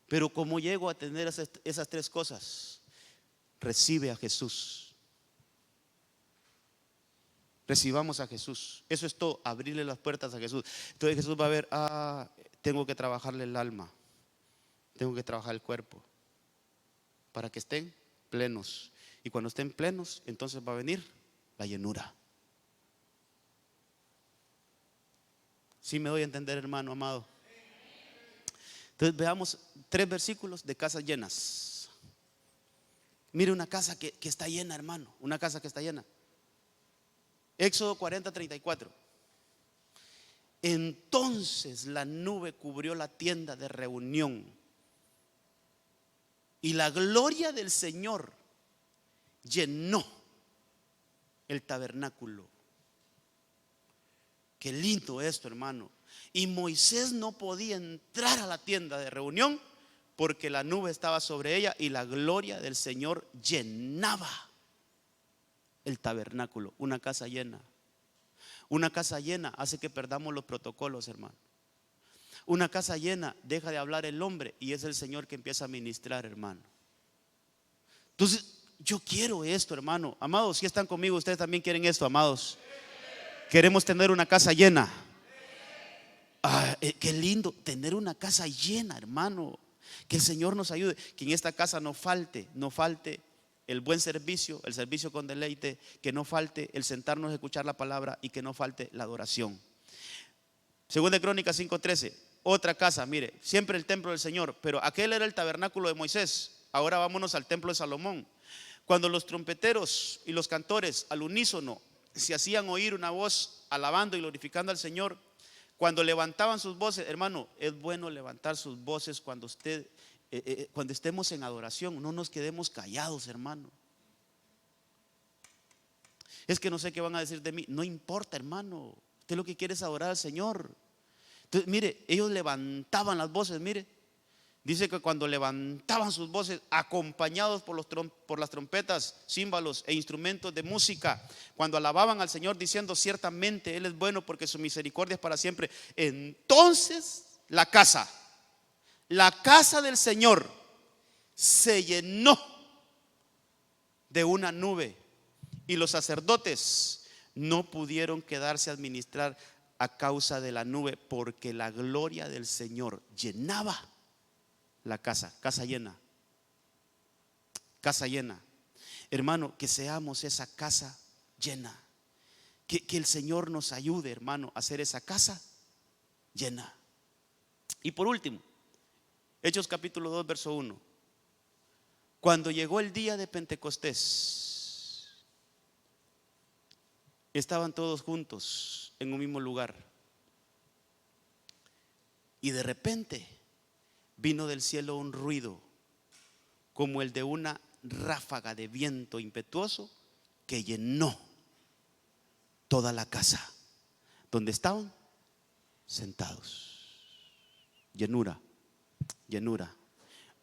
Pero ¿cómo llego a tener esas tres cosas? Recibe a Jesús. Recibamos a Jesús. Eso es todo, abrirle las puertas a Jesús. Entonces Jesús va a ver, tengo que trabajarle el alma, tengo que trabajar el cuerpo, para que estén plenos. Y cuando estén plenos, entonces va a venir la llenura. ¿Sí me doy a entender, hermano amado? Entonces veamos 3 versículos de casas llenas. Mire una casa que está llena, hermano. Una casa que está llena. Éxodo 40:34. Entonces la nube cubrió la tienda de reunión y la gloria del Señor llenó el tabernáculo. Qué lindo esto, hermano. Y Moisés no podía entrar a la tienda de reunión porque la nube estaba sobre ella y la gloria del Señor llenaba el tabernáculo. Una casa llena. Una casa llena hace que perdamos los protocolos, hermano. Una casa llena deja de hablar el hombre y es el Señor que empieza a ministrar, hermano. Entonces yo quiero esto, hermano. Amados, si están conmigo, ustedes también quieren esto, amados. Queremos tener una casa llena. Qué lindo tener una casa llena, hermano. Que el Señor nos ayude, que en esta casa no falte el buen servicio, el servicio con deleite, que no falte el sentarnos a escuchar la palabra y que no falte la adoración. Segunda de Crónicas 5:13, otra casa, mire, siempre el templo del Señor, pero aquel era el tabernáculo de Moisés. Ahora vámonos al templo de Salomón. Cuando los trompeteros y los cantores al unísono se hacían oír una voz alabando y glorificando al Señor, cuando levantaban sus voces, hermano, es bueno levantar sus voces cuando estemos en adoración. No nos quedemos callados, hermano. Es que no sé qué van a decir de mí. No importa, hermano. Usted lo que quiere es adorar al Señor. Entonces, mire, ellos levantaban las voces, mire. Dice que cuando levantaban sus voces, acompañados por las trompetas, címbalos e instrumentos de música, cuando alababan al Señor diciendo ciertamente Él es bueno porque su misericordia es para siempre, entonces la casa del Señor se llenó de una nube y los sacerdotes no pudieron quedarse a administrar a causa de la nube, porque la gloria del Señor llenaba la casa llena. Casa llena. Hermano, que seamos esa casa llena. Que el Señor nos ayude, hermano, a hacer esa casa llena. Y por último, Hechos capítulo 2, verso 1. Cuando llegó el día de Pentecostés, estaban todos juntos en un mismo lugar. Y de repente vino del cielo un ruido como el de una ráfaga de viento impetuoso que llenó toda la casa donde estaban sentados. Llenura.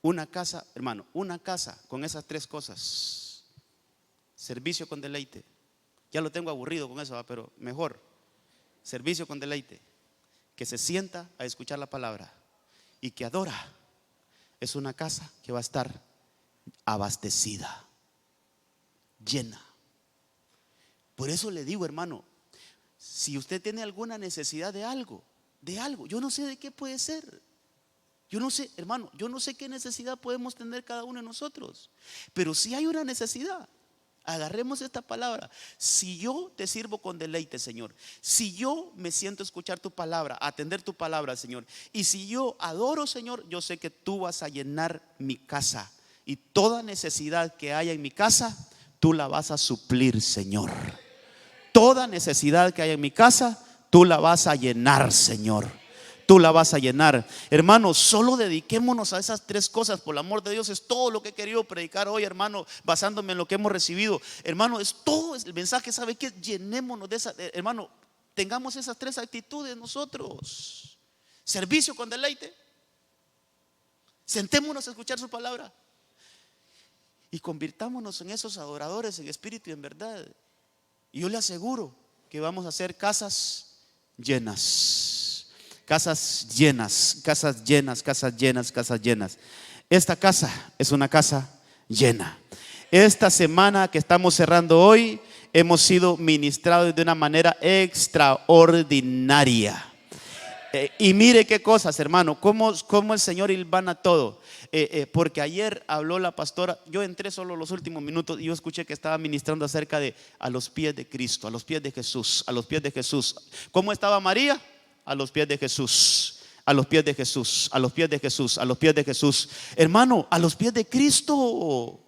Una casa, hermano, una casa con esas 3 cosas. Servicio con deleite. Ya lo tengo aburrido con eso, pero mejor. Servicio con deleite. Que se sienta a escuchar la palabra y que adora. Es una casa que va a estar abastecida, llena. Por eso le digo, hermano, si usted tiene alguna necesidad de algo, yo no sé de qué puede ser. Yo no sé, hermano, yo no sé qué necesidad podemos tener cada uno de nosotros. Pero si hay una necesidad, agarremos esta palabra. Si yo te sirvo con deleite, Señor, si yo me siento a escuchar tu palabra, a atender tu palabra, Señor, y si yo adoro, Señor, yo sé que tú vas a llenar mi casa, y toda necesidad que haya en mi casa, tú la vas a suplir, Señor. Toda necesidad que haya en mi casa, tú la vas a llenar, Señor. Tú la vas a llenar. Hermanos, solo dediquémonos a esas 3 cosas. Por el amor de Dios, es todo lo que he querido predicar hoy, hermano, basándome en lo que hemos recibido. Hermano, es todo el mensaje. ¿Sabe qué? Llenémonos de esa, hermano, tengamos esas 3 actitudes nosotros. Servicio con deleite. Sentémonos a escuchar su palabra. Y convirtámonos en esos adoradores en espíritu y en verdad. Y yo le aseguro que vamos a hacer casas llenas. Casas llenas, casas llenas, casas llenas, casas llenas. Esta casa es una casa llena. Esta semana que estamos cerrando hoy, hemos sido ministrados de una manera extraordinaria. Y mire qué cosas, hermano, cómo el Señor hilvana todo. Porque ayer habló la pastora, yo entré solo los últimos minutos y yo escuché que estaba ministrando acerca de a los pies de Cristo, a los pies de Jesús, a los pies de Jesús. ¿Cómo estaba María? A los pies de Jesús, a los pies de Jesús, a los pies de Jesús, a los pies de Jesús. Hermano, a los pies de Cristo.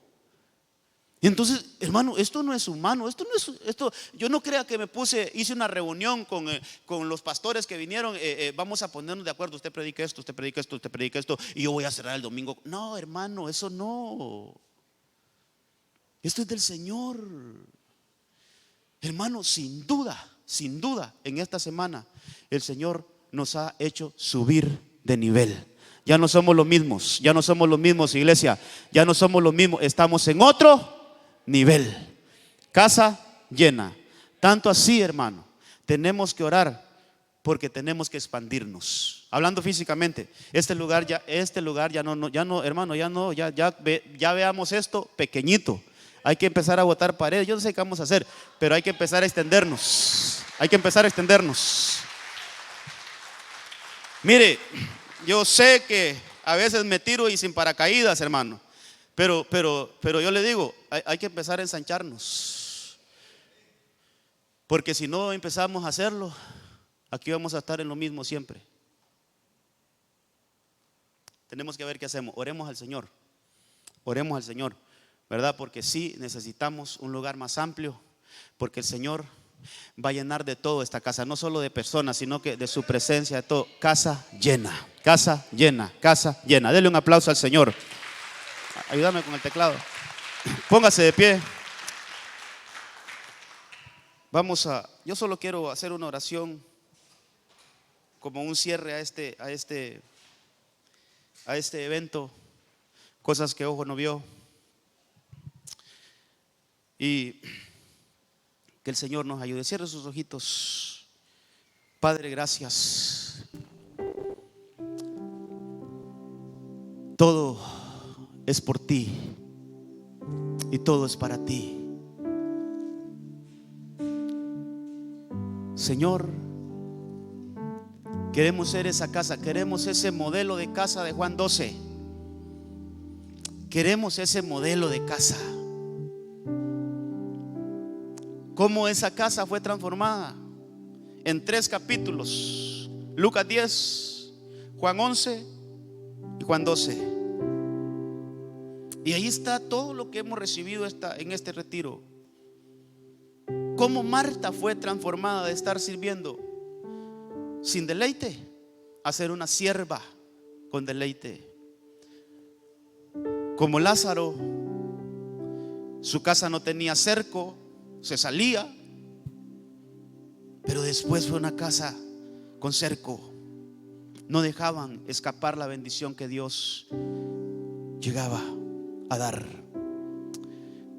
Y entonces, hermano, esto no es humano, yo no crea que hice una reunión con los pastores que vinieron, vamos a ponernos de acuerdo, usted predica esto, usted predica esto, usted predica esto, y yo voy a cerrar el domingo. No, hermano, eso no. Esto es del Señor. Hermano, sin duda, en esta semana, el Señor nos ha hecho subir de nivel. Ya no somos los mismos, iglesia, ya no somos los mismos, estamos en otro nivel. Casa llena. Tanto así, hermano, tenemos que orar porque tenemos que expandirnos. Hablando físicamente, este lugar ya no, hermano, ya veamos esto pequeñito. Hay que empezar a botar paredes. Yo no sé qué vamos a hacer, pero hay que empezar a extendernos. Mire, yo sé que a veces me tiro y sin paracaídas, hermano. Pero yo le digo, hay que empezar a ensancharnos. Porque si no empezamos a hacerlo, aquí vamos a estar en lo mismo siempre. Tenemos que ver qué hacemos. Oremos al Señor, ¿verdad? Porque sí necesitamos un lugar más amplio, porque el Señor va a llenar de todo esta casa, no solo de personas, sino que de su presencia, de todo. Casa llena, casa llena, casa llena. Dele un aplauso al Señor. Ayúdame con el teclado. Póngase de pie. Yo solo quiero hacer una oración como un cierre a este evento, cosas que ojo no vio. Y que el Señor nos ayude. Cierre sus ojitos. Padre, gracias. Todo es por ti y todo es para ti. Señor, queremos ser esa casa, queremos ese modelo de casa de Juan 12. Queremos ese modelo de casa. Cómo esa casa fue transformada en 3 capítulos: Lucas 10, Juan 11 y Juan 12. Y ahí está todo lo que hemos recibido en este retiro. Cómo Marta fue transformada de estar sirviendo sin deleite a ser una sierva con deleite. Como Lázaro, su casa no tenía cerco, se salía, pero después fue una casa con cerco. No dejaban escapar la bendición que Dios llegaba a dar.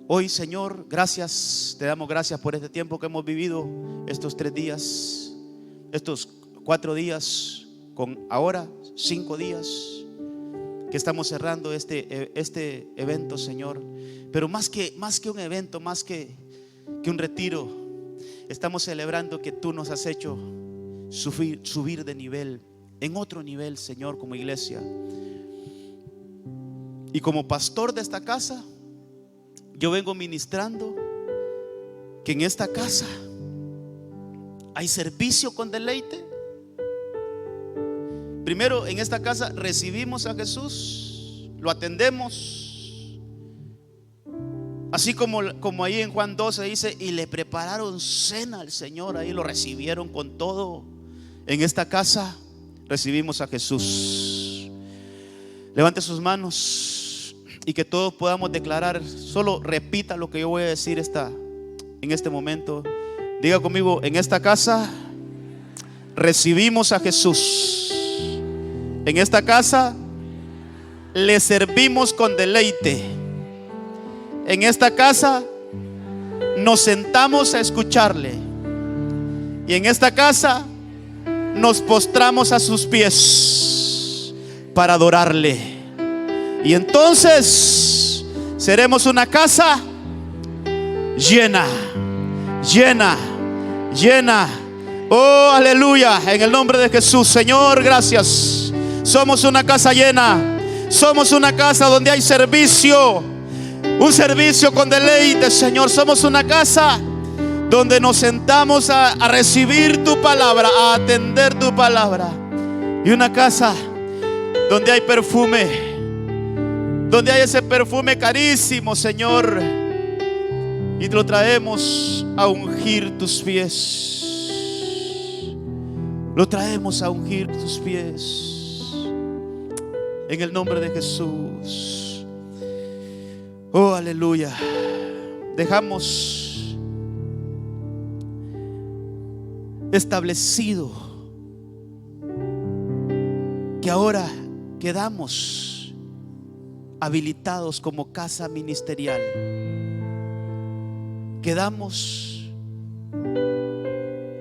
Hoy, Señor, gracias, te damos gracias por este tiempo que hemos vivido, estos 3 días, estos 4 días, con ahora 5 días que estamos cerrando este evento, Señor. Pero más que un evento, más que un retiro, estamos celebrando que tú nos has hecho subir de nivel, en otro nivel, Señor, como iglesia. Y como pastor de esta casa, yo vengo ministrando que en esta casa hay servicio con deleite. Primero, en esta casa recibimos a Jesús, lo atendemos, así como ahí en Juan 12 dice, y le prepararon cena al Señor. Ahí lo recibieron con todo. En esta casa recibimos a Jesús. Levante sus manos y que todos podamos declarar. Solo repita lo que yo voy a decir en este momento. Diga conmigo: en esta casa recibimos a Jesús. En esta casa le servimos con deleite. En esta casa nos sentamos a escucharle. Y en esta casa nos postramos a sus pies para adorarle. Y entonces seremos una casa llena, llena, llena. Oh, aleluya, en el nombre de Jesús. Señor, gracias. Somos una casa llena. Somos una casa donde hay servicio, un servicio con deleite, Señor. Somos una casa donde nos sentamos a recibir tu palabra, a atender tu palabra. Y una casa donde hay perfume, donde hay ese perfume carísimo, Señor, y lo traemos a ungir tus pies. Lo traemos a ungir tus pies, en el nombre de Jesús. Oh, aleluya. Dejamos establecido que ahora quedamos habilitados como casa ministerial. Quedamos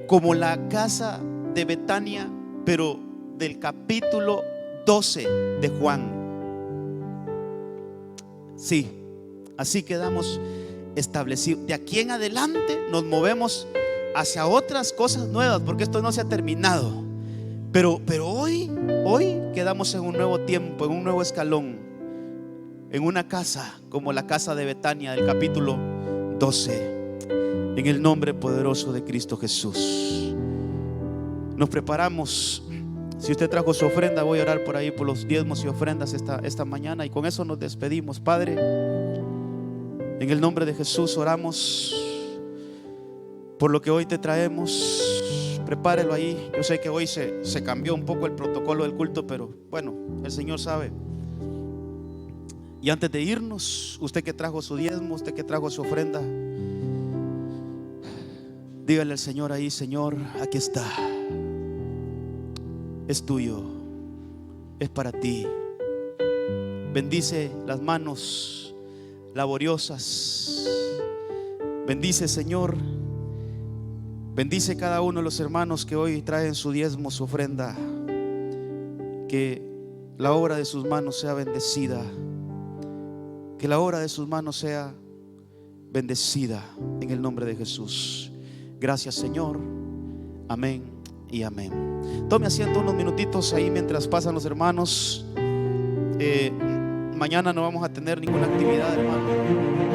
como la casa de Betania, pero del capítulo 12 de Juan. Sí, así quedamos establecidos. De aquí en adelante nos movemos hacia otras cosas nuevas, porque esto no se ha terminado. Pero hoy quedamos en un nuevo tiempo, en un nuevo escalón, en una casa como la casa de Betania del capítulo 12, en el nombre poderoso de Cristo Jesús. Nos preparamos. Si usted trajo su ofrenda, voy a orar por ahí por los diezmos y ofrendas esta mañana, y con eso nos despedimos. Padre, en el nombre de Jesús oramos por lo que hoy te traemos. Prepárelo ahí. Yo sé que hoy se cambió un poco el protocolo del culto, pero bueno, el Señor sabe. Y antes de irnos, usted que trajo su diezmo, usted que trajo su ofrenda, dígale al Señor ahí: Señor, aquí está. Es tuyo, es para ti. Bendice las manos laboriosas. Bendice, Señor. Bendice cada uno de los hermanos que hoy traen su diezmo, su ofrenda. Que la obra de sus manos sea bendecida. Que la obra de sus manos sea bendecida en el nombre de Jesús. Gracias, Señor. Amén y amén. Tome asiento unos minutitos ahí mientras pasan los hermanos. Mañana no vamos a tener ninguna actividad, hermano.